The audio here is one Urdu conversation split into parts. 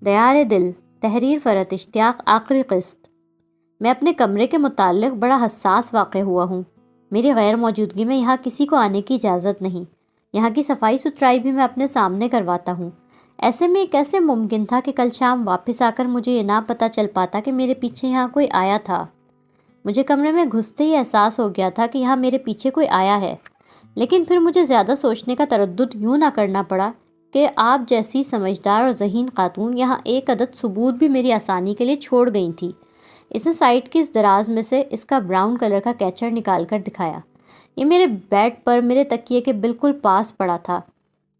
دیار دل، تحریر فرحت اشتیاق، آخری قسط۔ میں اپنے کمرے کے متعلق بڑا حساس واقع ہوا ہوں۔ میری غیر موجودگی میں یہاں کسی کو آنے کی اجازت نہیں۔ یہاں کی صفائی ستھرائی بھی میں اپنے سامنے کرواتا ہوں۔ ایسے میں کیسے ممکن تھا کہ کل شام واپس آ کر مجھے یہ نہ پتہ چل پاتا کہ میرے پیچھے یہاں کوئی آیا تھا۔ مجھے کمرے میں گھستے ہی احساس ہو گیا تھا کہ یہاں میرے پیچھے کوئی آیا ہے، لیکن پھر مجھے زیادہ سوچنے کا تردد یوں نہ کرنا پڑا کہ آپ جیسی سمجھدار اور ذہین خاتون یہاں ایک عدد ثبوت بھی میری آسانی کے لیے چھوڑ گئی تھی۔ اس نے سائٹ کی اس دراز میں سے اس کا براؤن کلر کا کیچر نکال کر دکھایا۔ یہ میرے بیڈ پر میرے تکیے کے بالکل پاس پڑا تھا۔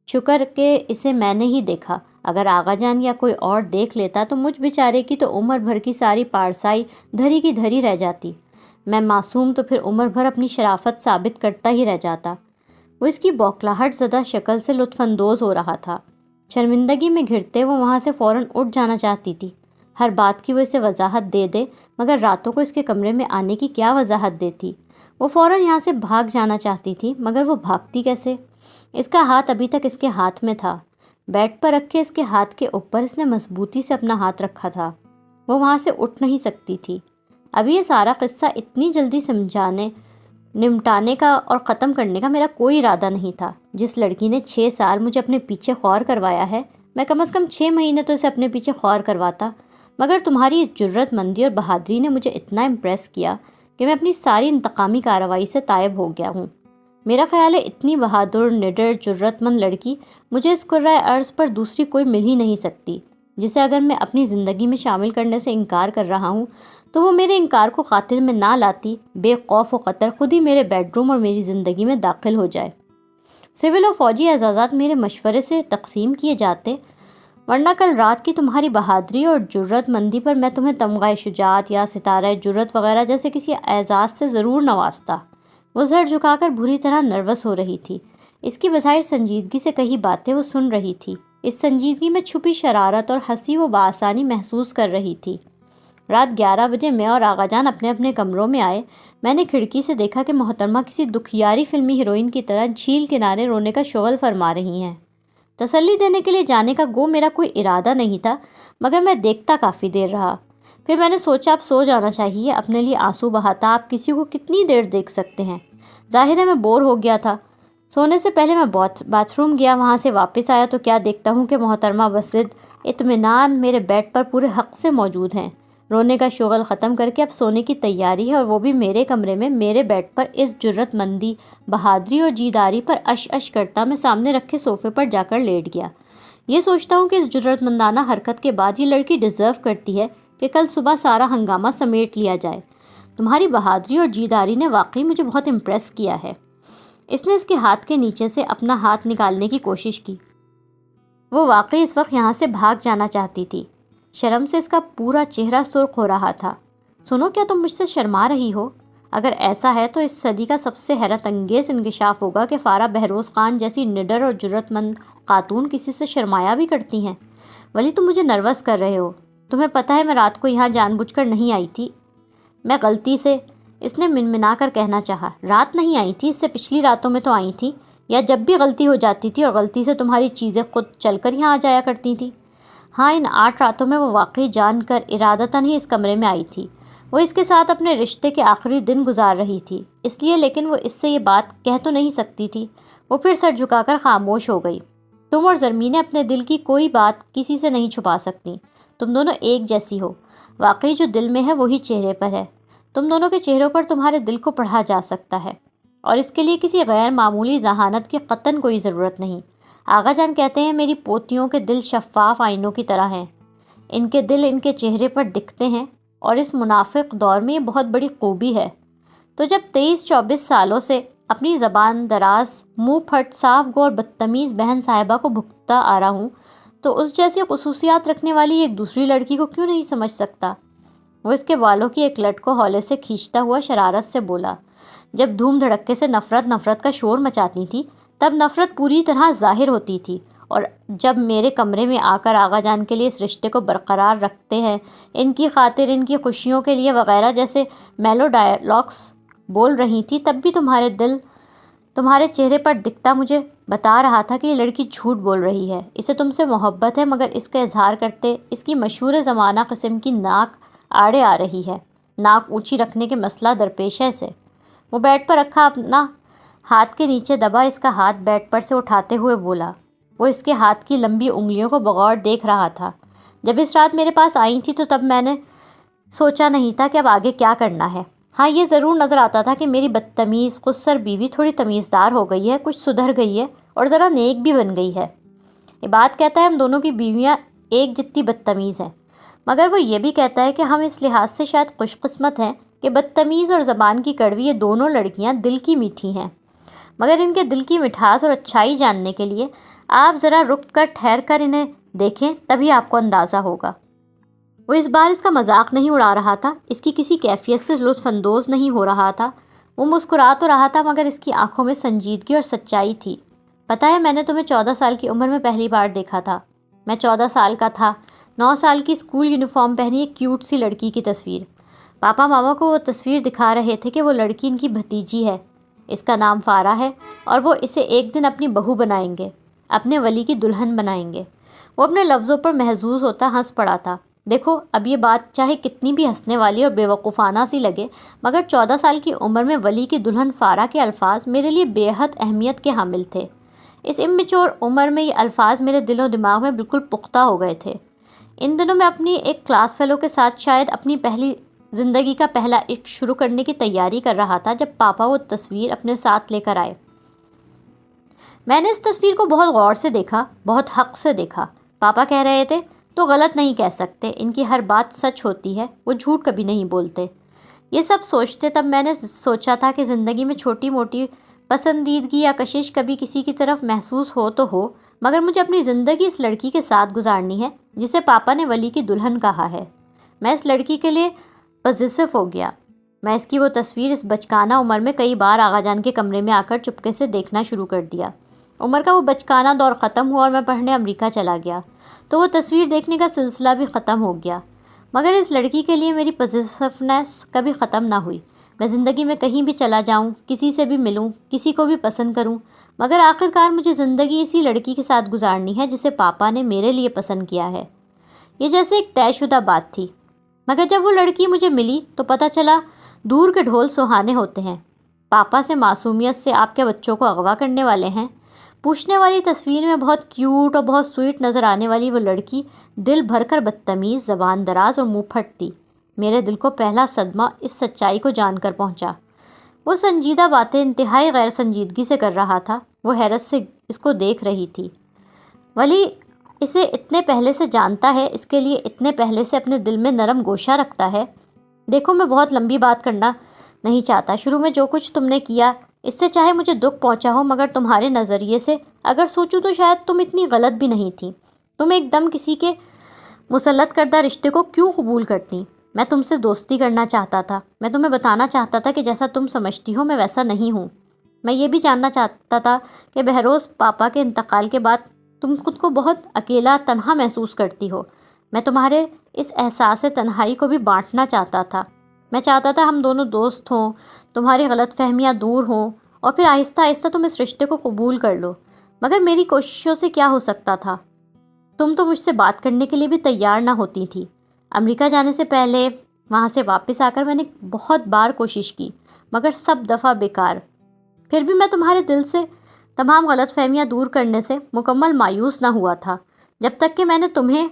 شکر کہ اسے میں نے ہی دیکھا۔ اگر آغا جان یا کوئی اور دیکھ لیتا تو مجھ بیچارے کی تو عمر بھر کی ساری پارسائی دھری کی دھری رہ جاتی۔ میں معصوم تو پھر عمر بھر اپنی شرافت ثابت کرتا ہی رہ جاتا۔ وہ اس کی بوکھلاہٹ زدہ شکل سے لطف اندوز ہو رہا تھا۔ شرمندگی میں گھرتے وہ وہاں سے فوراً اٹھ جانا چاہتی تھی۔ ہر بات کی وہ اسے وضاحت دے دے، مگر راتوں کو اس کے کمرے میں آنے کی کیا وضاحت دیتی؟ وہ فوراً یہاں سے بھاگ جانا چاہتی تھی، مگر وہ بھاگتی کیسے؟ اس کا ہاتھ ابھی تک اس کے ہاتھ میں تھا۔ بیڈ پر رکھے اس کے ہاتھ کے اوپر اس نے مضبوطی سے اپنا ہاتھ رکھا تھا۔ وہ وہاں سے اٹھ نہیں سکتی تھی۔ ابھی یہ سارا قصہ اتنی جلدی نمٹانے کا اور ختم کرنے کا میرا کوئی ارادہ نہیں تھا۔ جس لڑکی نے 6 سال مجھے اپنے پیچھے خور کروایا ہے، میں کم از کم 6 مہینے تو اسے اپنے پیچھے خور کرواتا، مگر تمہاری اس جرت مندی اور بہادری نے مجھے اتنا امپریس کیا کہ میں اپنی ساری انتقامی کارروائی سے تائب ہو گیا ہوں۔ میرا خیال ہے اتنی بہادر، نڈر، جرت مند لڑکی مجھے اس کرۂ ارض پر دوسری کوئی مل ہی نہیں سکتی، جسے اگر میں اپنی زندگی میں شامل کرنے سے انکار کر رہا ہوں تو وہ میرے انکار کو خاطر میں نہ لاتی، بے خوف و خطر خود ہی میرے بیڈ روم اور میری زندگی میں داخل ہو جائے۔ سول و فوجی اعزازات میرے مشورے سے تقسیم کیے جاتے، ورنہ کل رات کی تمہاری بہادری اور جرت مندی پر میں تمہیں تمغہ شجاعت یا ستارہ جرت وغیرہ جیسے کسی اعزاز سے ضرور نوازتا۔ وہ سر جھکا کر بری طرح نروس ہو رہی تھی۔ اس کی بظاہر سنجیدگی سے کہی باتیں وہ سن رہی تھی۔ اس سنجیدگی میں چھپی شرارت اور ہنسی وہ بآسانی محسوس کر رہی تھی۔ رات 11 بجے میں اور آغا جان اپنے اپنے کمروں میں آئے۔ میں نے کھڑکی سے دیکھا کہ محترمہ کسی دکھیاری فلمی ہیروئن کی طرح جھیل کنارے رونے کا شغل فرما رہی ہیں۔ تسلی دینے کے لیے جانے کا گو میرا کوئی ارادہ نہیں تھا، مگر میں دیکھتا کافی دیر رہا۔ پھر میں نے سوچا اب سو جانا چاہیے، اپنے لیے آنسو بہاتا آپ کسی کو کتنی دیر دیکھ سکتے ہیں؟ ظاہر ہے میں بور ہو گیا تھا۔ سونے سے پہلے میں باتھ روم گیا، وہاں سے واپس آیا تو کیا دیکھتا ہوں کہ محترمہ بصد اطمینان میرے بیڈ پر پورے حق سے موجود ہیں۔ رونے کا شغل ختم کر کے اب سونے کی تیاری ہے، اور وہ بھی میرے کمرے میں میرے بیڈ پر۔ اس جرت مندی، بہادری اور جیداری پر اش کرتا میں سامنے رکھے صوفے پر جا کر لیٹ گیا۔ یہ سوچتا ہوں کہ اس جرت مندانہ حرکت کے بعد یہ لڑکی ڈیزرو کرتی ہے کہ کل صبح سارا ہنگامہ سمیٹ لیا جائے۔ تمہاری بہادری اور جیداری نے واقعی مجھے بہت امپریس کیا ہے۔ اس نے اس کے ہاتھ کے نیچے سے اپنا ہاتھ نکالنے کی کوشش کی۔ وہ واقعی اس وقت یہاں سے بھاگ جانا چاہتی تھی۔ شرم سے اس کا پورا چہرہ سرخ ہو رہا تھا۔ سنو، کیا تم مجھ سے شرما رہی ہو؟ اگر ایسا ہے تو اس صدی کا سب سے حیرت انگیز انکشاف ہوگا کہ فارہ بہروز خان جیسی نڈر اور جرت مند خاتون کسی سے شرمایا بھی کرتی ہیں۔ ولی تم مجھے نروس کر رہے ہو۔ تمہیں پتہ ہے میں رات کو یہاں جان بوجھ کر نہیں آئی تھی۔ میں غلطی سے، اس نے منمنا کر کہنا چاہا، رات نہیں آئی تھی، اس سے پچھلی راتوں میں تو آئی تھی، یا جب بھی غلطی ہو جاتی تھی اور غلطی سے تمہاری چیزیں خود چل کر یہاں آ جایا کرتی تھیں۔ ہاں، ان 8 راتوں میں وہ واقعی جان کر ارادتاً ہی اس کمرے میں آئی تھی۔ وہ اس کے ساتھ اپنے رشتے کے آخری دن گزار رہی تھی، اس لیے، لیکن وہ اس سے یہ بات کہہ تو نہیں سکتی تھی۔ وہ پھر سر جھکا کر خاموش ہو گئی۔ تم اور زرمینیں اپنے دل کی کوئی بات کسی سے نہیں چھپا سکتی۔ تم دونوں ایک جیسی ہو۔ واقعی جو دل میں ہے وہی چہرے پر ہے۔ تم دونوں کے چہروں پر تمہارے دل کو پڑھا جا سکتا ہے، اور اس کے لیے کسی غیر معمولی ذہانت کی قطعاً کوئی ضرورت نہیں۔ آغا جان کہتے ہیں میری پوتیوں کے دل شفاف آئینوں کی طرح ہیں۔ ان کے دل ان کے چہرے پر دکھتے ہیں، اور اس منافق دور میں یہ بہت بڑی خوبی ہے۔ تو جب 23-24 سالوں سے اپنی زبان دراز، منہ پھٹ، صاف گو اور بدتمیز بہن صاحبہ کو بھگتتا آ رہا ہوں، تو اس جیسی خصوصیات رکھنے والی ایک دوسری لڑکی کو کیوں نہیں سمجھ سکتا؟ وہ اس کے بالوں کی ایک لٹ کو ہولے سے کھینچتا ہوا شرارت سے بولا۔ جب دھوم دھڑکے سے نفرت کا شور مچاتی تھی، تب نفرت پوری طرح ظاہر ہوتی تھی، اور جب میرے کمرے میں آ کر آغا جان کے لیے اس رشتے کو برقرار رکھتے ہیں، ان کی خاطر، ان کی خوشیوں کے لیے وغیرہ جیسے میلو ڈائلاگس بول رہی تھی، تب بھی تمہارے چہرے پر دکھتا مجھے بتا رہا تھا کہ یہ لڑکی جھوٹ بول رہی ہے، اسے تم سے محبت ہے، مگر اس کا اظہار کرتے اس کی مشہور زمانہ قسم کی ناک آڑے آ رہی ہے، ناک اونچی رکھنے کے مسئلہ درپیش ہے اسے۔ وہ بیڈ پر رکھا اپنا ہاتھ کے نیچے دبا اس کا ہاتھ بیڈ پر سے اٹھاتے ہوئے بولا۔ وہ اس کے ہاتھ کی لمبی انگلیوں کو بغور دیکھ رہا تھا۔ جب اس رات میرے پاس آئی تھی تو تب میں نے سوچا نہیں تھا کہ اب آگے کیا کرنا ہے۔ ہاں، یہ ضرور نظر آتا تھا کہ میری بدتمیز قصر بیوی تھوڑی تمیزدار ہو گئی ہے، کچھ سدھر گئی ہے اور ذرا نیک بھی بن گئی ہے۔ عباد کہتا ہے ہم دونوں کی بیویاں ایک جتنی بدتمیز ہیں، مگر وہ یہ بھی کہتا ہے کہ ہم اس لحاظ سے شاید خوش قسمت ہیں کہ بدتمیز اور زبان کی کڑوی یہ دونوں لڑکیاں دل کی میٹھی ہیں، مگر ان کے دل کی مٹھاس اور اچھائی جاننے کے لیے آپ ذرا رک کر ٹھہر کر انہیں دیکھیں، تبھی آپ کو اندازہ ہوگا۔ وہ اس بار اس کا مذاق نہیں اڑا رہا تھا، اس کی کسی کیفیت سے لطف اندوز نہیں ہو رہا تھا۔ وہ مسکرا تو رہا تھا مگر اس کی آنکھوں میں سنجیدگی اور سچائی تھی۔ پتہ ہے میں نے تمہیں 14 سال کی عمر میں پہلی بار دیکھا تھا۔ میں 14 سال کا تھا، 9 سال کی اسکول یونیفارم پہنی ایک کیوٹ سی لڑکی کی تصویر۔ پاپا ماما کو وہ تصویر دکھا رہے تھے کہ وہ لڑکی ان کی بھتیجی ہے، اس کا نام فارا ہے اور وہ اسے ایک دن اپنی بہو بنائیں گے، اپنے ولی کی دلہن بنائیں گے۔ وہ اپنے لفظوں پر محظوظ ہوتا ہنس پڑا تھا۔ دیکھو، اب یہ بات چاہے کتنی بھی ہنسنے والی اور بے وقوفانہ سی لگے، مگر 14 سال کی عمر میں ولی کی دلہن فارا کے الفاظ میرے لیے بے حد اہمیت کے حامل تھے۔ اس امچور عمر میں یہ الفاظ میرے دل و دماغ میں بالکل پختہ ہو گئے تھے۔ ان دنوں میں اپنی ایک کلاس فیلو کے ساتھ شاید اپنی پہلی زندگی کا پہلا عشق شروع کرنے کی تیاری کر رہا تھا جب پاپا وہ تصویر اپنے ساتھ لے کر آئے۔ میں نے اس تصویر کو بہت غور سے دیکھا، بہت حق سے دیکھا۔ پاپا کہہ رہے تھے تو غلط نہیں کہہ سکتے، ان کی ہر بات سچ ہوتی ہے، وہ جھوٹ کبھی نہیں بولتے۔ یہ سب سوچتے تب میں نے سوچا تھا کہ زندگی میں چھوٹی موٹی پسندیدگی یا کشش کبھی کسی کی طرف محسوس ہو تو ہو، مگر مجھے اپنی زندگی اس لڑکی کے ساتھ گزارنی ہے جسے پاپا نے ولی کی دلہن کہا ہے۔ میں اس لڑکی کے لیے پوزیسو ہو گیا۔ میں اس کی وہ تصویر اس بچکانہ عمر میں کئی بار آغا جان کے کمرے میں آ کر چپکے سے دیکھنا شروع کر دیا۔ عمر کا وہ بچکانہ دور ختم ہوا اور میں پڑھنے امریکہ چلا گیا تو وہ تصویر دیکھنے کا سلسلہ بھی ختم ہو گیا، مگر اس لڑکی کے لیے میری پوزیسونیس کبھی ختم نہ ہوئی۔ میں زندگی میں کہیں بھی چلا جاؤں، کسی سے بھی ملوں، کسی کو بھی پسند کروں، مگر آخرکار مجھے زندگی اسی لڑکی کے ساتھ گزارنی ہے جسے پاپا نے میرے لیے پسند کیا ہے۔ یہ جیسے ایک طے شدہ بات تھی، مگر جب وہ لڑکی مجھے ملی تو پتہ چلا دور کے ڈھول سہانے ہوتے ہیں۔ پاپا سے معصومیت سے آپ کے بچوں کو اغوا کرنے والے ہیں؟ پوچھنے والی تصویر میں بہت کیوٹ اور بہت سویٹ نظر آنے والی وہ لڑکی دل بھر کر بدتمیز، زبان دراز اور منہ پھٹ تھی۔ میرے دل کو پہلا صدمہ اس سچائی کو جان کر پہنچا۔ وہ سنجیدہ باتیں انتہائی غیر سنجیدگی سے کر رہا تھا، وہ حیرت سے اس کو دیکھ رہی تھی۔ ولی اسے اتنے پہلے سے جانتا ہے، اس کے لیے اتنے پہلے سے اپنے دل میں نرم گوشہ رکھتا ہے۔ دیکھو، میں بہت لمبی بات کرنا نہیں چاہتا۔ شروع میں جو کچھ تم نے کیا اس سے چاہے مجھے دکھ پہنچا ہو، مگر تمہارے نظریے سے اگر سوچوں تو شاید تم اتنی غلط بھی نہیں تھی۔ تم ایک دم کسی کے مسلط کردہ رشتے کو کیوں قبول کرتی؟ میں تم سے دوستی کرنا چاہتا تھا، میں تمہیں بتانا چاہتا تھا کہ جیسا تم سمجھتی ہو میں ویسا نہیں ہوں۔ میں یہ بھی جاننا چاہتا تھا کہ بہروز پاپا کے انتقال کے بعد تم خود کو بہت اکیلا تنہا محسوس کرتی ہو۔ میں تمہارے اس احساس تنہائی کو بھی بانٹنا چاہتا تھا۔ میں چاہتا تھا ہم دونوں دوست ہوں، تمہاری غلط فہمیاں دور ہوں اور پھر آہستہ آہستہ تم اس رشتے کو قبول کر لو، مگر میری کوششوں سے کیا ہو سکتا تھا؟ تم تو مجھ سے بات کرنے کے لیے بھی تیار نہ ہوتی تھی۔ امریکہ جانے سے پہلے وہاں سے واپس آ کر میں نے بہت بار کوشش کی، مگر سب دفعہ بیکار۔ پھر بھی میں تمہارے دل سے تمام غلط فہمیاں دور کرنے سے مکمل مایوس نہ ہوا تھا، جب تک کہ میں نے تمہیں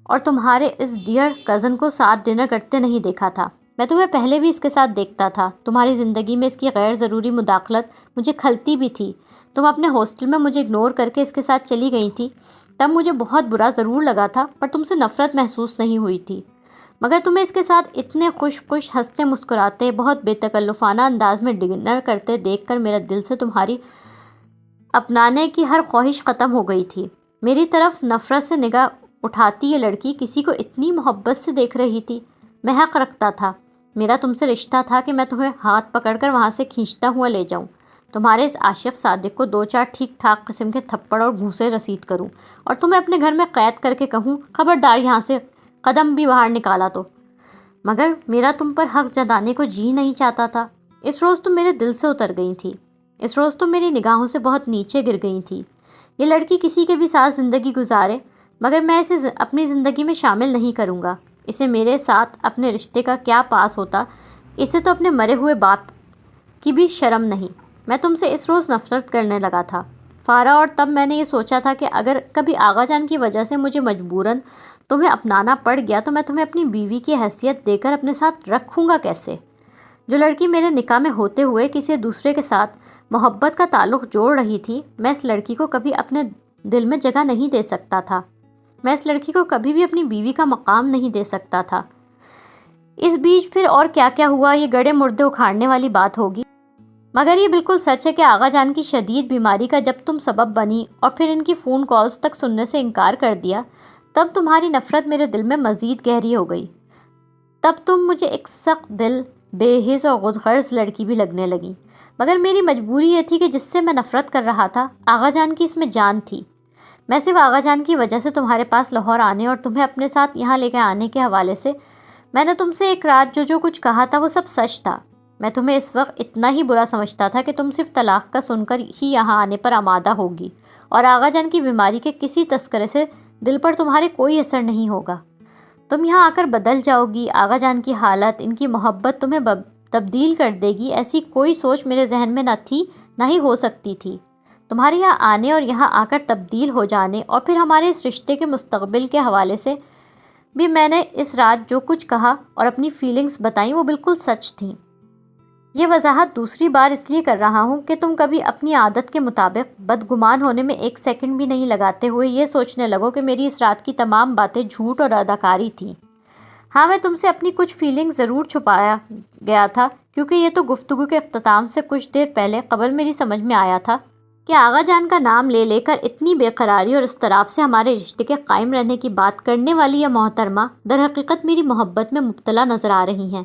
اور تمہارے اس ڈیئر کزن کو ساتھ ڈنر کرتے نہیں دیکھا تھا۔ میں تمہیں پہلے بھی اس کے ساتھ دیکھتا تھا۔ تمہاری زندگی میں اس کی غیر ضروری مداخلت مجھے کھلتی بھی تھی۔ تم اپنے ہاسٹل میں مجھے اگنور کر کے اس کے ساتھ چلی گئی تھی، تب مجھے بہت برا ضرور لگا تھا، پر تم سے نفرت محسوس نہیں ہوئی تھی۔ مگر تمہیں اس کے ساتھ اتنے خوش ہنستے مسکراتے بہت بے تکلفانہ انداز میں ڈنر کرتے دیکھ کر میرا دل سے تمہاری اپنانے کی ہر خواہش ختم ہو گئی تھی۔ میری طرف نفرت سے نگاہ اٹھاتی یہ لڑکی کسی کو اتنی محبت سے دیکھ رہی تھی۔ میں حق رکھتا تھا، میرا تم سے رشتہ تھا کہ میں تمہیں ہاتھ پکڑ کر وہاں سے کھینچتا ہوا لے جاؤں، تمہارے اس عاشق صادق کو 2-4 ٹھیک ٹھاک قسم کے تھپڑ اور گھونسے رسید کروں اور تمہیں اپنے گھر میں قید کر کے کہوں خبردار یہاں سے قدم بھی باہر نکالا تو۔ مگر میرا تم پر حق جتانے کو جی نہیں چاہتا تھا۔ اس روز تم میرے دل سے اتر گئی تھی۔ اس روز تو میری نگاہوں سے بہت نیچے گر گئی تھی۔ یہ لڑکی کسی کے بھی ساتھ زندگی گزارے مگر میں اسے اپنی زندگی میں شامل نہیں کروں گا۔ اسے میرے ساتھ اپنے رشتے کا کیا پاس ہوتا، اسے تو اپنے مرے ہوئے باپ کی بھی شرم نہیں۔ میں تم سے اس روز نفرت کرنے لگا تھا فارا، اور تب میں نے یہ سوچا تھا کہ اگر کبھی آغا جان کی وجہ سے مجھے مجبوراً تمہیں اپنانا پڑ گیا تو میں تمہیں اپنی بیوی کی حیثیت دے کر اپنے ساتھ رکھوں گا کیسے؟ جو لڑکی میرے نکاح میں ہوتے ہوئے کسی دوسرے کے ساتھ محبت کا تعلق جوڑ رہی تھی، میں اس لڑکی کو کبھی اپنے دل میں جگہ نہیں دے سکتا تھا۔ میں اس لڑکی کو کبھی بھی اپنی بیوی کا مقام نہیں دے سکتا تھا۔ اس بیچ پھر اور کیا کیا ہوا یہ گڑے مردے اکھاڑنے والی بات ہوگی، مگر یہ بالکل سچ ہے کہ آغا جان کی شدید بیماری کا جب تم سبب بنی اور پھر ان کی فون کالز تک سننے سے انکار کر دیا، تب تمہاری نفرت میرے دل میں مزید گہری ہو گئی۔ تب تم مجھے ایک سخت دل، بے حس اور خودغرض لڑکی بھی لگنے لگی، مگر میری مجبوری یہ تھی کہ جس سے میں نفرت کر رہا تھا آغا جان کی اس میں جان تھی۔ میں صرف آغا جان کی وجہ سے تمہارے پاس لاہور آنے اور تمہیں اپنے ساتھ یہاں لے کے آنے کے حوالے سے میں نے تم سے ایک رات جو کچھ کہا تھا وہ سب سچ تھا۔ میں تمہیں اس وقت اتنا ہی برا سمجھتا تھا کہ تم صرف طلاق کا سن کر ہی یہاں آنے پر آمادہ ہوگی، اور آغا جان کی بیماری کے کسی تذکرے سے دل پر تمہارے کوئی اثر نہیں ہوگا۔ تم یہاں آ کر بدل جاؤ گی، آغا جان کی حالت، ان کی محبت تمہیں تبدیل کر دے گی، ایسی کوئی سوچ میرے ذہن میں نہ تھی، نہ ہی ہو سکتی تھی۔ تمہارے یہاں آنے اور یہاں آ کر تبدیل ہو جانے اور پھر ہمارے اس رشتے کے مستقبل کے حوالے سے بھی میں نے اس رات جو کچھ کہا اور اپنی فیلنگز بتائیں وہ بالکل سچ تھیں۔ یہ وضاحت دوسری بار اس لیے کر رہا ہوں کہ تم کبھی اپنی عادت کے مطابق بدگمان ہونے میں ایک سیکنڈ بھی نہیں لگاتے ہوئے یہ سوچنے لگو کہ میری اس رات کی تمام باتیں جھوٹ اور اداکاری تھیں۔ ہاں، میں تم سے اپنی کچھ فیلنگز ضرور چھپایا گیا تھا، کیونکہ یہ تو گفتگو کے اختتام سے کچھ دیر پہلے قبل میری سمجھ میں آیا تھا کہ آغا جان کا نام لے لے کر اتنی بے قراری اور اضطراب سے ہمارے رشتے کے قائم رہنے کی بات کرنے والی یہ محترمہ در حقیقت میری محبت میں مبتلا نظر آ رہی ہیں۔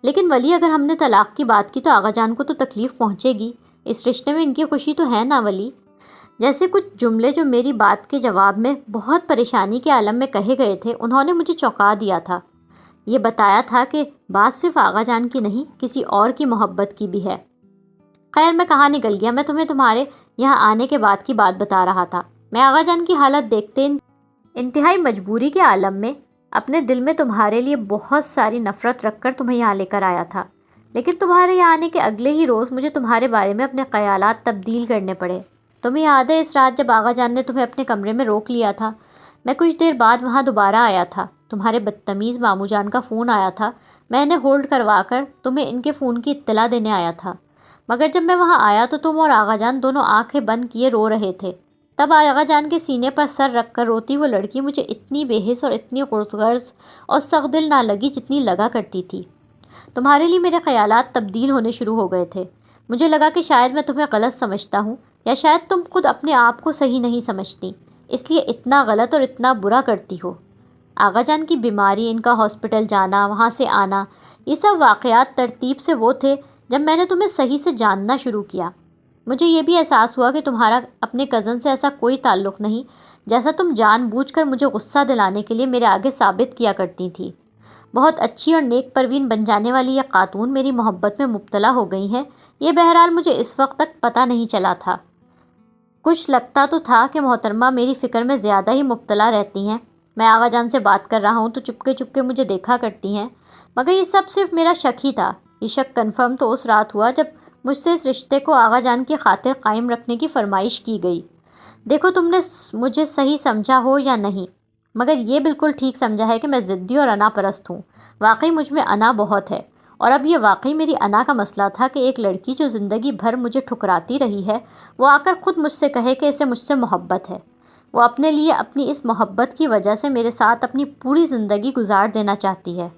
لیکن ولی، اگر ہم نے طلاق کی بات کی تو آغا جان کو تو تکلیف پہنچے گی، اس رشتے میں ان کی خوشی تو ہے نا ولی؟ جیسے کچھ جملے جو میری بات کے جواب میں بہت پریشانی کے عالم میں کہے گئے تھے، انہوں نے مجھے چونکا دیا تھا۔ یہ بتایا تھا کہ بات صرف آغا جان کی نہیں، کسی اور کی محبت کی بھی ہے۔ خیر، میں کہاں نکل گیا، میں تمہیں تمہارے یہاں آنے کے بعد کی بات بتا رہا تھا۔ میں آغا جان کی حالت دیکھتے انتہائی مجبوری کے عالم میں اپنے دل میں تمہارے لیے بہت ساری نفرت رکھ کر تمہیں یہاں لے کر آیا تھا، لیکن تمہارے یہاں آنے کے اگلے ہی روز مجھے تمہارے بارے میں اپنے خیالات تبدیل کرنے پڑے۔ تمہیں یاد ہے اس رات جب آغا جان نے تمہیں اپنے کمرے میں روک لیا تھا؟ میں کچھ دیر بعد وہاں دوبارہ آیا تھا، تمہارے بدتمیز ماموں جان کا فون آیا تھا، میں نے ہولڈ کروا کر تمہیں ان کے فون کی اطلاع دینے آیا تھا، مگر جب میں وہاں آیا تو تم اور آغا جان دونوں آنکھیں بند کیے رو رہے تھے۔ تب آغا جان کے سینے پر سر رکھ کر روتی وہ لڑکی مجھے اتنی بے حس اور اتنی خودغرض اور سخت دل نہ لگی جتنی لگا کرتی تھی۔ تمہارے لیے میرے خیالات تبدیل ہونے شروع ہو گئے تھے۔ مجھے لگا کہ شاید میں تمہیں غلط سمجھتا ہوں، یا شاید تم خود اپنے آپ کو صحیح نہیں سمجھتی، اس لیے اتنا غلط اور اتنا برا کرتی ہو۔ آغا جان کی بیماری، ان کا ہاسپٹل جانا، وہاں سے آنا، یہ سب واقعات ترتیب سے وہ تھے جب میں نے تمہیں صحیح سے جاننا شروع کیا۔ مجھے یہ بھی احساس ہوا کہ تمہارا اپنے کزن سے ایسا کوئی تعلق نہیں جیسا تم جان بوجھ کر مجھے غصہ دلانے کے لیے میرے آگے ثابت کیا کرتی تھی۔ بہت اچھی اور نیک پروین بن جانے والی یہ خاتون میری محبت میں مبتلا ہو گئی ہیں، یہ بہرحال مجھے اس وقت تک پتہ نہیں چلا تھا۔ کچھ لگتا تو تھا کہ محترمہ میری فکر میں زیادہ ہی مبتلا رہتی ہیں۔ میں آغا جان سے بات کر رہا ہوں تو چپکے چپکے مجھے دیکھا کرتی ہیں، مگر یہ سب صرف میرا شک ہی تھا۔ یہ شک کنفرم تو اس رات ہوا جب مجھ سے اس رشتے کو آغا جان کی خاطر قائم رکھنے کی فرمائش کی گئی۔ دیکھو، تم نے مجھے صحیح سمجھا ہو یا نہیں، مگر یہ بالکل ٹھیک سمجھا ہے کہ میں ضدی اور انا پرست ہوں۔ واقعی مجھ میں انا بہت ہے، اور اب یہ واقعی میری انا کا مسئلہ تھا کہ ایک لڑکی جو زندگی بھر مجھے ٹھکراتی رہی ہے، وہ آ کر خود مجھ سے کہے کہ اسے مجھ سے محبت ہے۔ وہ اپنے لیے اپنی اس محبت کی وجہ سے میرے ساتھ اپنی پوری زندگی گزار دینا چاہتی ہے۔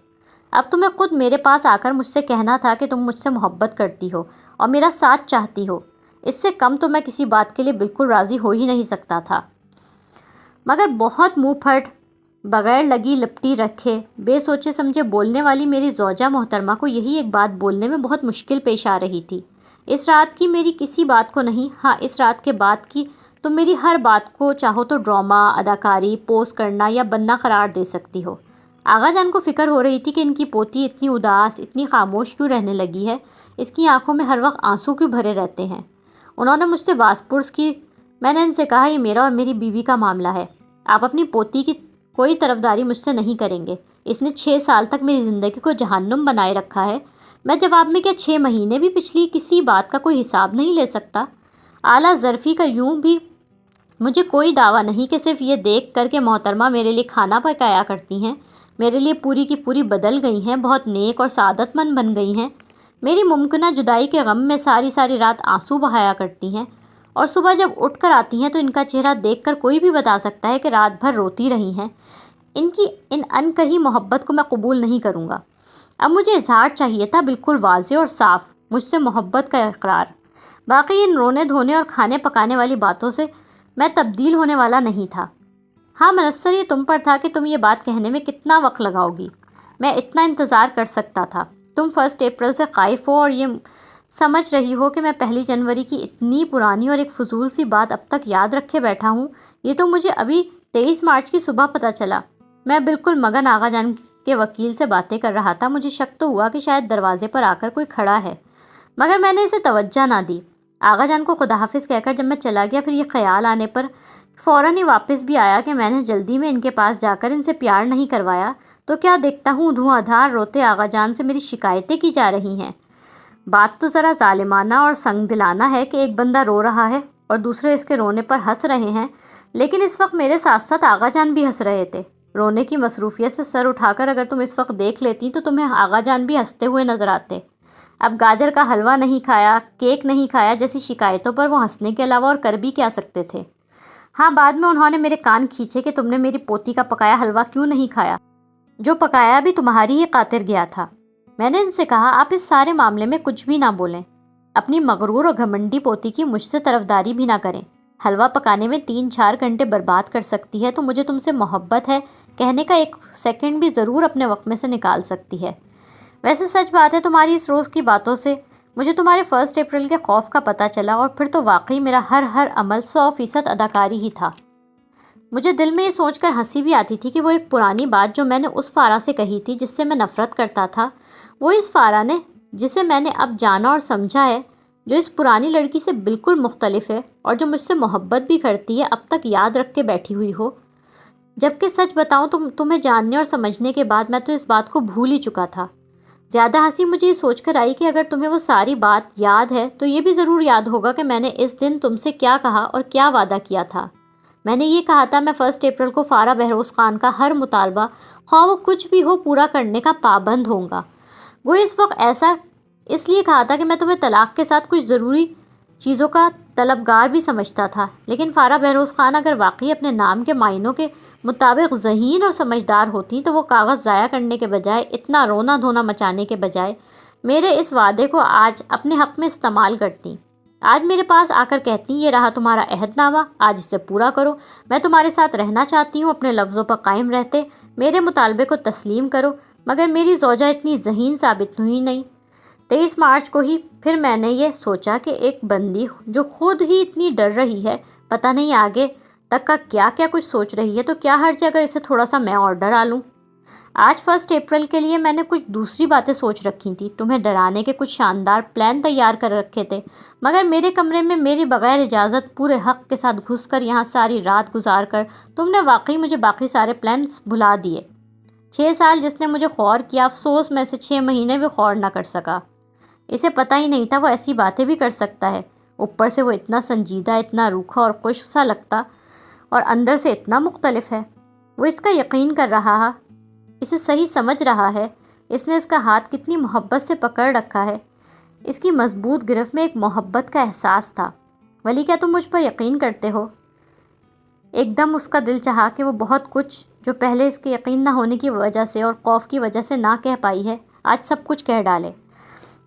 اب تمہیں خود میرے پاس آ کر مجھ سے کہنا تھا کہ تم مجھ سے محبت کرتی ہو اور میرا ساتھ چاہتی ہو، اس سے کم تو میں کسی بات کے لیے بالکل راضی ہو ہی نہیں سکتا تھا۔ مگر بہت منہ پھٹ، بغیر لگی لپٹی رکھے، بے سوچے سمجھے بولنے والی میری زوجہ محترمہ کو یہی ایک بات بولنے میں بہت مشکل پیش آ رہی تھی۔ اس رات کی میری کسی بات کو نہیں، ہاں اس رات کے بعد کی تم میری ہر بات کو چاہو تو ڈرامہ، اداکاری، پوز کرنا یا بننا قرار دے سکتی ہو۔ آغا جان کو فکر ہو رہی تھی کہ ان کی پوتی اتنی اداس، اتنی خاموش کیوں رہنے لگی ہے، اس کی آنکھوں میں ہر وقت آنسو کیوں بھرے رہتے ہیں۔ انہوں نے مجھ سے باز پرس کی۔ میں نے ان سے کہا یہ میرا اور میری بیوی کا معاملہ ہے، آپ اپنی پوتی کی کوئی طرفداری مجھ سے نہیں کریں گے، اس نے 6 سال تک میری زندگی کو جہنم بنائے رکھا ہے۔ میں جواب میں کیا 6 مہینے بھی پچھلی کسی بات کا کوئی حساب نہیں لے سکتا؟ اعلیٰ ظرفی کا یوں بھی مجھے کوئی دعویٰ نہیں کہ صرف یہ دیکھ کر کہ محترمہ میرے لیے کھانا پکایا کرتی ہیں، میرے لیے پوری کی پوری بدل گئی ہیں، بہت نیک اور سعادت مند بن گئی ہیں، میری ممکنہ جدائی کے غم میں ساری ساری رات آنسو بہایا کرتی ہیں، اور صبح جب اٹھ کر آتی ہیں تو ان کا چہرہ دیکھ کر کوئی بھی بتا سکتا ہے کہ رات بھر روتی رہی ہیں۔ ان کی ان انکہی محبت کو میں قبول نہیں کروں گا۔ اب مجھے اظہار چاہیے تھا، بالکل واضح اور صاف، مجھ سے محبت کا اقرار۔ باقی ان رونے دھونے اور کھانے پکانے والی باتوں سے میں تبدیل ہونے والا نہیں تھا۔ ہاں منحصر یہ تم پر تھا کہ تم یہ بات کہنے میں کتنا وقت لگاؤ گی۔ میں اتنا انتظار کر سکتا تھا۔ تم 1 اپریل سے خائف ہو اور یہ سمجھ رہی ہو کہ میں 1 جنوری کی اتنی پرانی اور ایک فضول سی بات اب تک یاد رکھے بیٹھا ہوں، یہ تو مجھے ابھی 23 مارچ کی صبح پتہ چلا۔ میں بالکل مگن آغا جان کے وکیل سے باتیں کر رہا تھا۔ مجھے شک تو ہوا کہ شاید دروازے پر آ کر کوئی کھڑا ہے، مگر میں نے اسے توجہ نہ دی۔ آغا جان کو خدا حافظ کہہ کر جب میں چلا گیا، پھر یہ خیال آنے پر فوراً ہی واپس بھی آیا کہ میں نے جلدی میں ان کے پاس جا کر ان سے پیار نہیں کروایا تو کیا دیکھتا ہوں دھواں دھار روتے آغا جان سے میری شکایتیں کی جا رہی ہیں۔ بات تو ذرا ظالمانہ اور سنگ دلانہ ہے کہ ایک بندہ رو رہا ہے اور دوسرے اس کے رونے پر ہنس رہے ہیں، لیکن اس وقت میرے ساتھ ساتھ آغا جان بھی ہنس رہے تھے۔ رونے کی مصروفیت سے سر اٹھا کر اگر تم اس وقت دیکھ لیتی تو تمہیں آغا جان بھی ہنستے ہوئے نظر آتے۔ اب گاجر کا حلوہ نہیں کھایا، کیک نہیں کھایا جیسی شکایتوں پر وہ ہنسنے کے علاوہ اور کر بھی کیا سکتے تھے؟ ہاں، بعد میں انہوں نے میرے کان کھینچے کہ تم نے میری پوتی کا پکایا حلوہ کیوں نہیں کھایا، جو پکایا بھی تمہاری ہی خاطر گیا تھا۔ میں نے ان سے کہا آپ اس سارے معاملے میں کچھ بھی نہ بولیں، اپنی مغرور اور گھمنڈی پوتی کی مجھ سے طرفداری بھی نہ کریں۔ حلوہ پکانے میں 3-4 گھنٹے برباد کر سکتی ہے تو مجھے تم سے محبت ہے کہنے کا 1 سیکنڈ بھی ضرور اپنے وقت میں سے نکال سکتی ہے۔ ویسے سچ بات ہے تمہاری اس روز کی باتوں سے مجھے تمہارے 1 اپریل کے خوف کا پتہ چلا، اور پھر تو واقعی میرا ہر عمل 100% اداکاری ہی تھا۔ مجھے دل میں یہ سوچ کر ہنسی بھی آتی تھی کہ وہ ایک پرانی بات جو میں نے اس فارا سے کہی تھی جس سے میں نفرت کرتا تھا، وہ اس فارا نے جسے میں نے اب جانا اور سمجھا ہے، جو اس پرانی لڑکی سے بالکل مختلف ہے اور جو مجھ سے محبت بھی کرتی ہے، اب تک یاد رکھ کے بیٹھی ہوئی ہو۔ جبکہ سچ بتاؤں تو تمہیں جاننے اور سمجھنے کے بعد میں تو اس بات کو بھول ہی چکا تھا۔ زیادہ ہنسی مجھے یہ سوچ کر آئی کہ اگر تمہیں وہ ساری بات یاد ہے تو یہ بھی ضرور یاد ہوگا کہ میں نے اس دن تم سے کیا کہا اور کیا وعدہ کیا تھا۔ میں نے یہ کہا تھا میں 1 اپریل کو فارا بہروز خان کا ہر مطالبہ، خواہ وہ کچھ بھی ہو، پورا کرنے کا پابند ہوں گا۔ وہ اس وقت ایسا اس لیے کہا تھا کہ میں تمہیں طلاق کے ساتھ کچھ ضروری چیزوں کا طلبگار بھی سمجھتا تھا، لیکن فارا بہروز خان اگر واقعی اپنے نام کے معنوں کے مطابق ذہین اور سمجھدار ہوتی تو وہ کاغذ ضائع کرنے کے بجائے، اتنا رونا دھونا مچانے کے بجائے، میرے اس وعدے کو آج اپنے حق میں استعمال کرتی۔ آج میرے پاس آ کر کہتی یہ رہا تمہارا عہد نامہ، آج اسے پورا کرو، میں تمہارے ساتھ رہنا چاہتی ہوں، اپنے لفظوں پر قائم رہتے میرے مطالبے کو تسلیم کرو۔ مگر میری زوجہ اتنی ذہین ثابت ہوئی نہیں۔ 23 مارچ کو ہی پھر میں نے یہ سوچا کہ ایک بندی جو خود ہی اتنی ڈر رہی ہے، پتہ نہیں آگے تک کا کیا کیا کچھ سوچ رہی ہے، تو کیا حرج ہے اگر اسے تھوڑا سا میں اور ڈرا لوں۔ آج 1 اپریل کے لیے میں نے کچھ دوسری باتیں سوچ رکھی تھیں، تمہیں ڈرانے کے کچھ شاندار پلان تیار کر رکھے تھے، مگر میرے کمرے میں میری بغیر اجازت پورے حق کے ساتھ گھس کر یہاں ساری رات گزار کر تم نے واقعی مجھے باقی سارے پلانس بھلا دیے۔ 6 سال جس نے مجھے خور کیا، افسوس میں سے 6 مہینے بھی خور نہ کر سکا۔ اسے پتہ ہی نہیں تھا وہ ایسی باتیں بھی کر سکتا ہے، اوپر سے وہ اتنا سنجیدہ، اتنا روکھا اور خشک سا لگتا، اور اندر سے اتنا مختلف ہے۔ وہ اس کا یقین کر رہا ہے، اسے صحیح سمجھ رہا ہے، اس نے اس کا ہاتھ کتنی محبت سے پکڑ رکھا ہے، اس کی مضبوط گرفت میں ایک محبت کا احساس تھا۔ ولی کیا تم مجھ پر یقین کرتے ہو؟ ایک دم اس کا دل چاہا کہ وہ بہت کچھ جو پہلے اس کے یقین نہ ہونے کی وجہ سے اور خوف کی وجہ سے نہ کہہ پائی ہے، آج سب کچھ کہہ ڈالے۔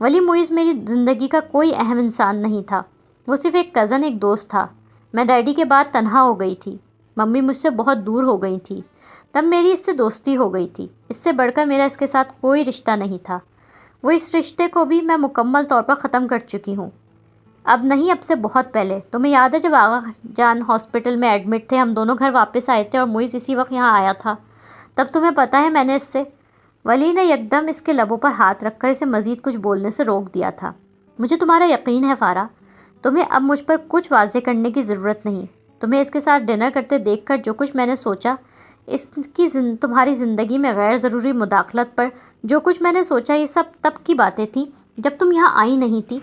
ولی معیز میری زندگی کا کوئی اہم انسان نہیں تھا، وہ صرف ایک کزن، ایک دوست تھا۔ میں ڈیڈی کے بعد تنہا ہو گئی تھی، ممی مجھ سے بہت دور ہو گئی تھی، تب میری اس سے دوستی ہو گئی تھی۔ اس سے بڑھ کر میرا اس کے ساتھ کوئی رشتہ نہیں تھا، وہ اس رشتے کو بھی میں مکمل طور پر ختم کر چکی ہوں۔ اب نہیں، اب سے بہت پہلے۔ تمہیں یاد ہے جب آغا جان ہاسپٹل میں ایڈمٹ تھے، ہم دونوں گھر واپس آئے تھے اور معیز اسی وقت یہاں آیا تھا، تب تمہیں پتہ ہے میں نے اس سے ولی نے یکدم اس کے لبوں پر ہاتھ رکھ کر اسے مزید کچھ بولنے سے روک دیا تھا۔ مجھے تمہارا یقین ہے فارا، تمہیں اب مجھ پر کچھ واضح کرنے کی ضرورت نہیں۔ تمہیں اس کے ساتھ ڈنر کرتے دیکھ کر جو کچھ میں نے سوچا، تمہاری زندگی میں غیر ضروری مداخلت پر جو کچھ میں نے سوچا، یہ سب تب کی باتیں تھیں جب تم یہاں آئی نہیں تھی۔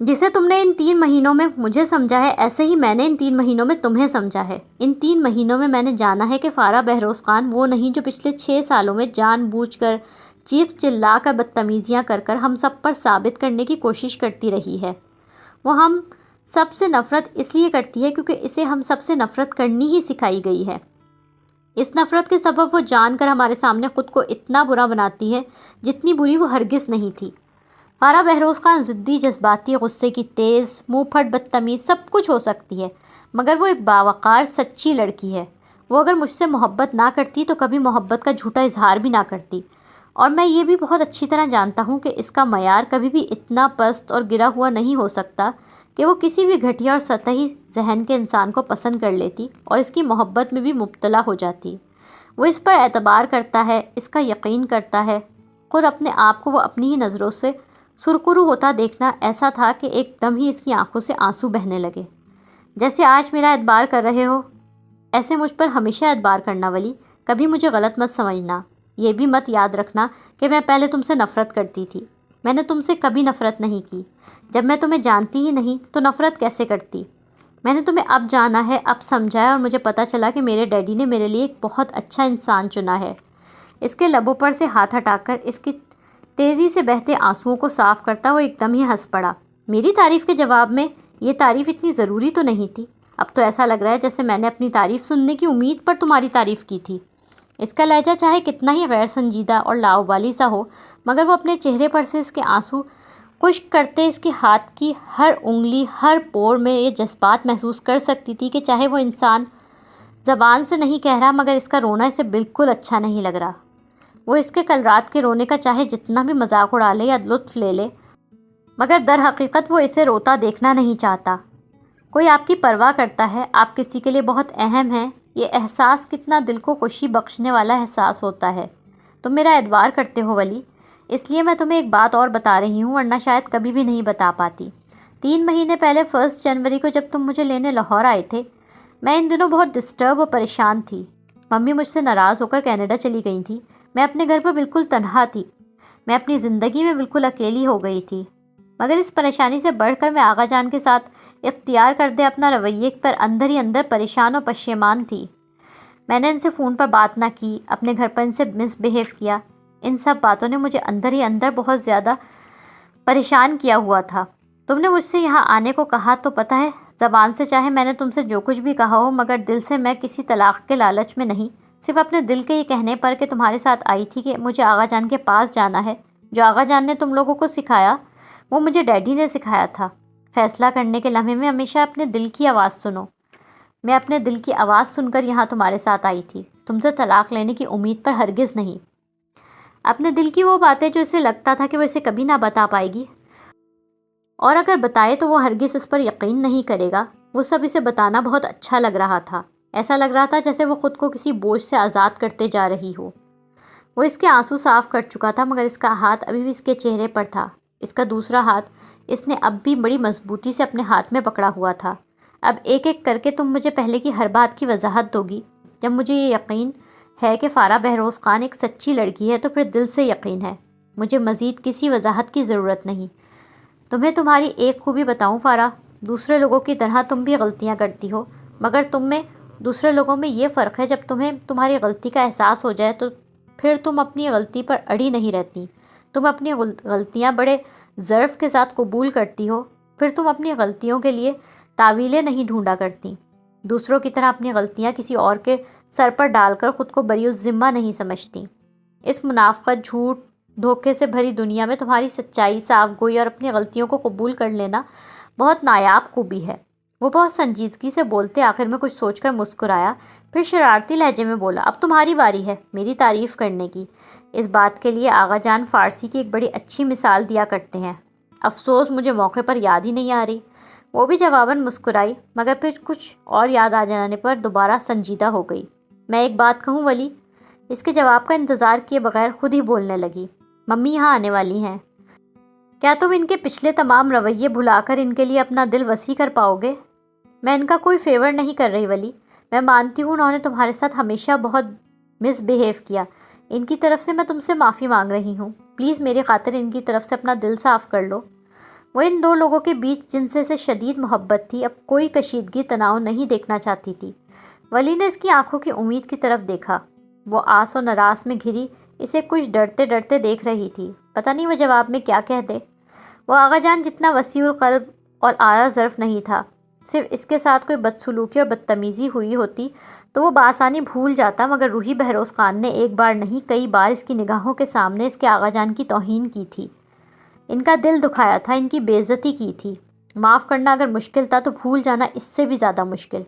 جسے تم نے ان 3 مہینوں میں مجھے سمجھا ہے، ایسے ہی میں نے ان 3 مہینوں میں تمہیں سمجھا ہے۔ ان 3 مہینوں میں نے جانا ہے کہ فارا بہروز خان وہ نہیں جو پچھلے 6 سالوں میں جان بوجھ کر چیخ چلا کر بدتمیزیاں کر ہم سب پر ثابت کرنے کی کوشش کرتی رہی ہے۔ وہ ہم سب سے نفرت اس لیے کرتی ہے کیونکہ اسے ہم سب سے نفرت کرنی ہی سکھائی گئی ہے۔ اس نفرت کے سبب وہ جان کر ہمارے سامنے خود کو اتنا برا بناتی ہے جتنی بری وہ ہرگز نہیں تھی۔ فارا بہروز خان ضدی، جذباتی، غصے کی تیز، منہ پھٹ، بدتمیز، سب کچھ ہو سکتی ہے، مگر وہ ایک باوقار سچی لڑکی ہے۔ وہ اگر مجھ سے محبت نہ کرتی تو کبھی محبت کا جھوٹا اظہار بھی نہ کرتی، اور میں یہ بھی بہت اچھی طرح جانتا ہوں کہ اس کا معیار کبھی بھی اتنا پست اور گرا ہوا نہیں ہو سکتا کہ وہ کسی بھی گھٹیا اور سطحی ذہن کے انسان کو پسند کر لیتی اور اس کی محبت میں بھی مبتلا ہو جاتی۔ وہ اس پر اعتبار کرتا ہے، اس کا یقین کرتا ہے۔ خود اپنے آپ کو وہ اپنی ہی نظروں سے سرخرو ہوتا دیکھنا ایسا تھا کہ ایک دم ہی اس کی آنکھوں سے آنسو بہنے لگے۔ جیسے آج میرا اعتبار کر رہے ہو، ایسے مجھ پر ہمیشہ اعتبار کرنا ولی۔ کبھی مجھے غلط مت سمجھنا، یہ بھی مت یاد رکھنا کہ میں پہلے تم سے نفرت کرتی تھی۔ میں نے تم سے کبھی نفرت نہیں کی۔ جب میں تمہیں جانتی ہی نہیں تو نفرت کیسے کرتی؟ میں نے تمہیں اب جانا ہے، اب سمجھا ہے، اور مجھے پتہ چلا کہ میرے ڈیڈی نے میرے لیے ایک بہت اچھا انسان چنا ہے۔ اس کے لبوں پر سے ہاتھ ہٹا کر اس کی تیزی سے بہتے آنسوؤں کو صاف کرتا وہ ایک دم ہی ہنس پڑا۔ میری تعریف کے جواب میں یہ تعریف اتنی ضروری تو نہیں تھی۔ اب تو ایسا لگ رہا ہے جیسے میں نے اپنی تعریف سننے کی امید پر تمہاری تعریف کی تھی۔ اس کا لہجہ چاہے کتنا ہی غیر سنجیدہ اور لاابالی سا ہو، مگر وہ اپنے چہرے پر سے اس کے آنسو خشک کرتے اس کے ہاتھ کی ہر انگلی، ہر پور میں یہ جذبات محسوس کر سکتی تھی کہ چاہے وہ انسان زبان سے نہیں کہہ رہا، مگر اس کا رونا اسے بالکل اچھا نہیں لگ رہا۔ وہ اس کے کل رات کے رونے کا چاہے جتنا بھی مذاق اڑا لے یا لطف لے لے، مگر در حقیقت وہ اسے روتا دیکھنا نہیں چاہتا۔ کوئی آپ کی پرواہ کرتا ہے، آپ کسی کے لیے بہت اہم ہیں، یہ احساس کتنا دل کو خوشی بخشنے والا احساس ہوتا ہے۔ تم میرا اعتبار کرتے ہو ولی، اس لیے میں تمہیں ایک بات اور بتا رہی ہوں، ورنہ شاید کبھی بھی نہیں بتا پاتی۔ 3 مہینے پہلے 1 جنوری کو جب تم مجھے لینے لاہور آئے تھے، میں ان دنوں بہت ڈسٹرب اور پریشان تھی۔ ممی مجھ سے ناراض ہو کر کینیڈا چلی گئی تھیں۔ میں اپنے گھر پر بالکل تنہا تھی، میں اپنی زندگی میں بالکل اکیلی ہو گئی تھی، مگر اس پریشانی سے بڑھ کر میں آغا جان کے ساتھ اختیار کردے اپنا رویے پر اندر ہی اندر پریشان اور پشیمان تھی۔ میں نے ان سے فون پر بات نہ کی، اپنے گھر پر ان سے مس بہیو کیا۔ ان سب باتوں نے مجھے اندر ہی اندر بہت زیادہ پریشان کیا ہوا تھا۔ تم نے مجھ سے یہاں آنے کو کہا تو پتہ ہے، زبان سے چاہے میں نے تم سے جو کچھ بھی کہا ہو، مگر دل سے میں کسی طلاق کے لالچ میں نہیں، صرف اپنے دل کے یہ کہنے پر کہ تمہارے ساتھ آئی تھی کہ مجھے آغا جان کے پاس جانا ہے۔ جو آغا جان نے تم لوگوں کو سکھایا وہ مجھے ڈیڈی نے سکھایا تھا۔ فیصلہ کرنے کے لمحے میں ہمیشہ اپنے دل کی آواز سنو۔ میں اپنے دل کی آواز سن کر یہاں تمہارے ساتھ آئی تھی، تم سے طلاق لینے کی امید پر ہرگز نہیں۔ اپنے دل کی وہ باتیں جو اسے لگتا تھا کہ وہ اسے کبھی نہ بتا پائے گی، اور اگر بتائے تو وہ ہرگز اس پر یقین نہیں کرے گا، وہ سب اسے بتانا بہت اچھا لگ رہا تھا۔ ایسا لگ رہا تھا جیسے وہ خود کو کسی بوجھ سے آزاد کرتے جا رہی ہو۔ وہ اس کے آنسو صاف کر چکا تھا، مگر اس کا ہاتھ ابھی بھی اس کے چہرے پر تھا۔ اس کا دوسرا ہاتھ اس نے اب بھی بڑی مضبوطی سے اپنے ہاتھ میں پکڑا ہوا تھا۔ اب ایک ایک کر کے تم مجھے پہلے کی ہر بات کی وضاحت دوگی۔ جب مجھے یہ یقین ہے کہ فارا بہروز خان ایک سچی لڑکی ہے تو پھر دل سے یقین ہے، مجھے مزید کسی وضاحت کی ضرورت نہیں۔ تمہیں تمہاری ایک خوبی بتاؤں فارا، دوسرے لوگوں کی طرح تم بھی غلطیاں کرتی ہو، مگر تم میں دوسرے لوگوں میں یہ فرق ہے، جب تمہیں تمہاری غلطی کا احساس ہو جائے تو پھر تم اپنی غلطی پر اڑی نہیں رہتی، تم اپنی غلطیاں بڑے ظرف کے ساتھ قبول کرتی ہو، پھر تم اپنی غلطیوں کے لیے تعویلیں نہیں ڈھونڈا کرتی، دوسروں کی طرح اپنی غلطیاں کسی اور کے سر پر ڈال کر خود کو بری الذمہ نہیں سمجھتی۔ اس منافقت، جھوٹ، دھوکے سے بھری دنیا میں تمہاری سچائی، صاف گوئی اور اپنی غلطیوں کو قبول کر لینا بہت نایاب خوبی ہے۔ وہ بہت سنجیدگی سے بولتے آخر میں کچھ سوچ کر مسکرایا، پھر شرارتی لہجے میں بولا، اب تمہاری باری ہے میری تعریف کرنے کی۔ اس بات کے لیے آغا جان فارسی کی ایک بڑی اچھی مثال دیا کرتے ہیں، افسوس مجھے موقع پر یاد ہی نہیں آ رہی۔ وہ بھی جواباً مسکرائی، مگر پھر کچھ اور یاد آ جانے پر دوبارہ سنجیدہ ہو گئی۔ میں ایک بات کہوں ولی؟ اس کے جواب کا انتظار کیے بغیر خود ہی بولنے لگی، ممی یہاں آنے والی ہیں۔ کیا تم ان کے پچھلے تمام رویے بھلا کر ان کے لیے اپنا دل وسیع کر پاؤ گے؟ میں ان کا کوئی فیور نہیں کر رہی ولی، میں مانتی ہوں انہوں نے تمہارے ساتھ ہمیشہ بہت مس بیہیو کیا، ان کی طرف سے میں تم سے معافی مانگ رہی ہوں، پلیز میری خاطر ان کی طرف سے اپنا دل صاف کر لو۔ وہ ان دو لوگوں کے بیچ جن سے شدید محبت تھی اب کوئی کشیدگی تناؤ نہیں دیکھنا چاہتی تھی۔ ولی نے اس کی آنکھوں کی امید کی طرف دیکھا، وہ آس و نراس میں گھری اسے کچھ ڈرتے ڈرتے دیکھ رہی تھی، پتہ نہیں وہ جواب میں کیا کہہ دے۔ وہ آغا جان جتنا وسیع القلب اور اعلیٰ ظرف نہیں تھا، صرف اس کے ساتھ کوئی بدسلوکی اور بدتمیزی ہوئی ہوتی تو وہ بآسانی بھول جاتا، مگر روحی بہروز خان نے ایک بار نہیں کئی بار اس کی نگاہوں کے سامنے اس کے آغا جان کی توہین کی تھی، ان کا دل دکھایا تھا، ان کی بے عزتی کی تھی۔ معاف کرنا اگر مشکل تھا تو بھول جانا اس سے بھی زیادہ مشکل۔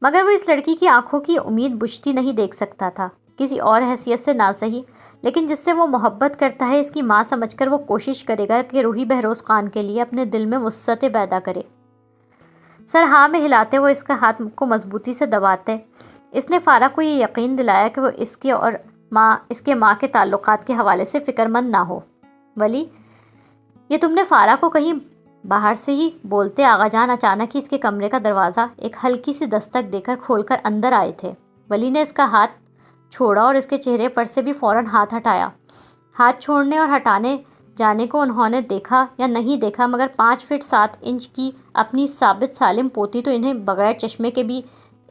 مگر وہ اس لڑکی کی آنکھوں کی امید بجھتی نہیں دیکھ سکتا تھا، کسی اور حیثیت سے نہ صحیح، لیکن جس سے وہ محبت کرتا ہے اس کی ماں سمجھ کر وہ کوشش کرے گا کہ روحی بہروز خان کے لیے اپنے دل میں وسعتیں پیدا کرے۔ سر ہاں میں ہلاتے وہ اس کے ہاتھ کو مضبوطی سے دباتے، اس نے فارا کو یہ یقین دلایا کہ وہ اس کے ماں کے تعلقات کے حوالے سے فکر مند نہ ہو۔ ولی، یہ تم نے فارا کو کہیں باہر سے ہی؟ بولتے آغا جان اچانک ہی اس کے کمرے کا دروازہ ایک ہلکی سی دستک دے کر کھول کر اندر آئے تھے۔ ولی نے اس کا ہاتھ چھوڑا اور اس کے چہرے پر سے بھی فوراً ہاتھ ہٹایا۔ ہاتھ چھوڑنے اور ہٹانے جانے کو انہوں نے دیکھا یا نہیں دیکھا، مگر 5 فٹ 7 انچ کی اپنی ثابت سالم پوتی تو انہیں بغیر چشمے کے بھی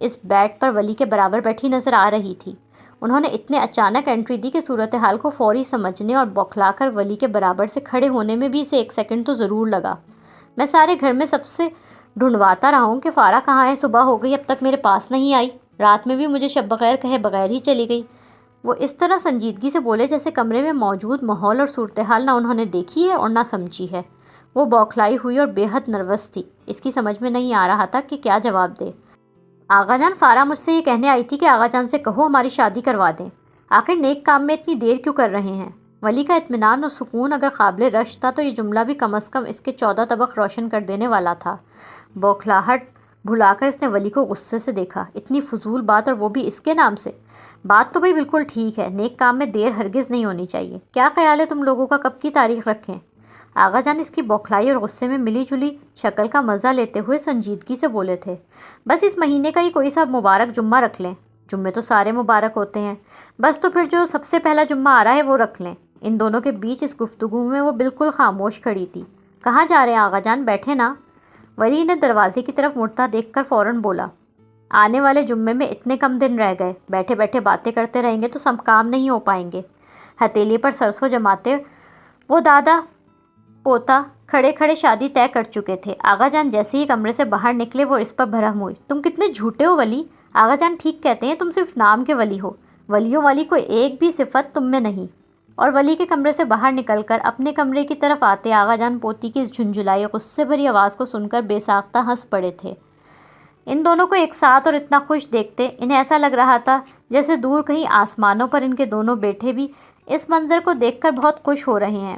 اس بیڈ پر ولی کے برابر بیٹھی نظر آ رہی تھی۔ انہوں نے اتنے اچانک انٹری دی کہ صورتحال کو فوری سمجھنے اور بوکھلا کر ولی کے برابر سے کھڑے ہونے میں بھی اسے 1 سیکنڈ تو ضرور لگا۔ میں سارے گھر میں سب سے ڈھونڈواتا رہا ہوں کہ فارا کہاں ہے، صبح ہو گئی اب تک میرے پاس نہیں آئی، رات میں بھی مجھے شب بخیر کہے بغیر ہی چلی گئی۔ وہ اس طرح سنجیدگی سے بولے جیسے کمرے میں موجود ماحول اور صورتحال نہ انہوں نے دیکھی ہے اور نہ سمجھی ہے۔ وہ بوکھلائی ہوئی اور بے حد نروس تھی، اس کی سمجھ میں نہیں آ رہا تھا کہ کیا جواب دے۔ آغا جان، فارا مجھ سے یہ کہنے آئی تھی کہ آغا جان سے کہو ہماری شادی کروا دیں، آخر نیک کام میں اتنی دیر کیوں کر رہے ہیں؟ ولی کا اطمینان اور سکون اگر قابل رشک تھا تو یہ جملہ بھی کم از کم اس کے 14 طبق روشن کر دینے والا تھا۔ بوکھلاہٹ بھلا کر اس نے ولی کو غصے سے دیکھا، اتنی فضول بات اور وہ بھی اس کے نام سے؟ بات تو بھئی بالکل ٹھیک ہے، نیک کام میں دیر ہرگز نہیں ہونی چاہیے، کیا خیال ہے تم لوگوں کا کب کی تاریخ رکھیں؟ آغا جان اس کی بوکھلائی اور غصے میں ملی جلی شکل کا مزہ لیتے ہوئے سنجیدگی سے بولے تھے، بس اس مہینے کا ہی کوئی سا مبارک جمعہ رکھ لیں، جمعے تو سارے مبارک ہوتے ہیں، بس تو پھر جو سب سے پہلا جمعہ آ رہا ہے وہ رکھ لیں۔ ان دونوں کے بیچ اس گفتگو میں وہ بالکل خاموش کھڑی تھی۔ کہاں جا رہے ہیں آغا جان، بیٹھے نا؟ ولی نے دروازے کی طرف مڑتا دیکھ کر فوراً بولا، آنے والے جمعے میں اتنے کم دن رہ گئے، بیٹھے بیٹھے باتیں کرتے رہیں گے تو سب کام نہیں ہو پائیں گے۔ ہتھیلی پر سرسوں جماتے وہ دادا پوتا کھڑے کھڑے شادی طے کر چکے تھے۔ آغا جان جیسے ہی کمرے سے باہر نکلے وہ اس پر بھرم ہوئی، تم کتنے جھوٹے ہو ولی، آغا جان ٹھیک کہتے ہیں، تم صرف نام کے ولی ہو، ولیوں والی کوئی ایک بھی صفت تم میں نہیں۔ اور ولی کے کمرے سے باہر نکل کر اپنے کمرے کی طرف آتے آغا جان پوتی کی اس جھنجھلائی غصے بھری آواز کو سن کر بے ساختہ ہنس پڑے تھے۔ ان دونوں کو ایک ساتھ اور اتنا خوش دیکھتے انہیں ایسا لگ رہا تھا جیسے دور کہیں آسمانوں پر ان کے دونوں بیٹے بھی اس منظر کو دیکھ کر بہت خوش ہو رہے ہیں۔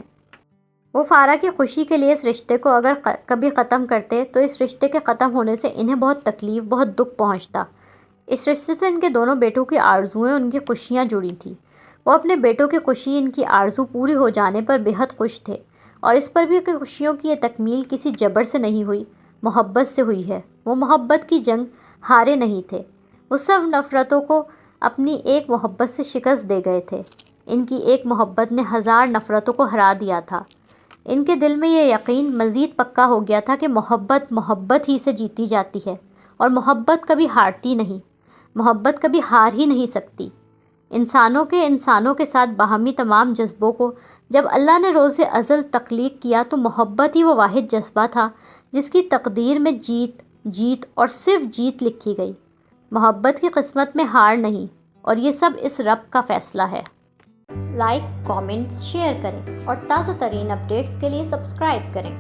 وہ فارا کی خوشی کے لیے اس رشتے کو اگر کبھی ختم کرتے تو اس رشتے کے ختم ہونے سے انہیں بہت تکلیف، بہت دکھ پہنچتا۔ اس رشتے سے ان کے دونوں بیٹوں کی آرزوئیں، ان کی خوشیاں جڑی تھیں۔ وہ اپنے بیٹوں کی خوشی، ان کی آرزو پوری ہو جانے پر بے حد خوش تھے، اور اس پر بھی کہ خوشیوں کی یہ تکمیل کسی جبر سے نہیں ہوئی، محبت سے ہوئی ہے۔ وہ محبت کی جنگ ہارے نہیں تھے، وہ سب نفرتوں کو اپنی ایک محبت سے شکست دے گئے تھے۔ ان کی ایک محبت نے 1000 نفرتوں کو ہرا دیا تھا۔ ان کے دل میں یہ یقین مزید پکا ہو گیا تھا کہ محبت ہی سے جیتی جاتی ہے، اور محبت کبھی ہارتی نہیں، محبت کبھی ہار ہی نہیں سکتی۔ انسانوں کے ساتھ باہمی تمام جذبوں کو جب اللہ نے روز ازل تخلیق کیا تو محبت ہی وہ واحد جذبہ تھا جس کی تقدیر میں جیت اور صرف جیت لکھی گئی۔ محبت کی قسمت میں ہار نہیں، اور یہ سب اس رب کا فیصلہ ہے۔ لائک، کامنٹس، شیئر کریں اور تازہ ترین اپڈیٹس کے لیے سبسکرائب کریں۔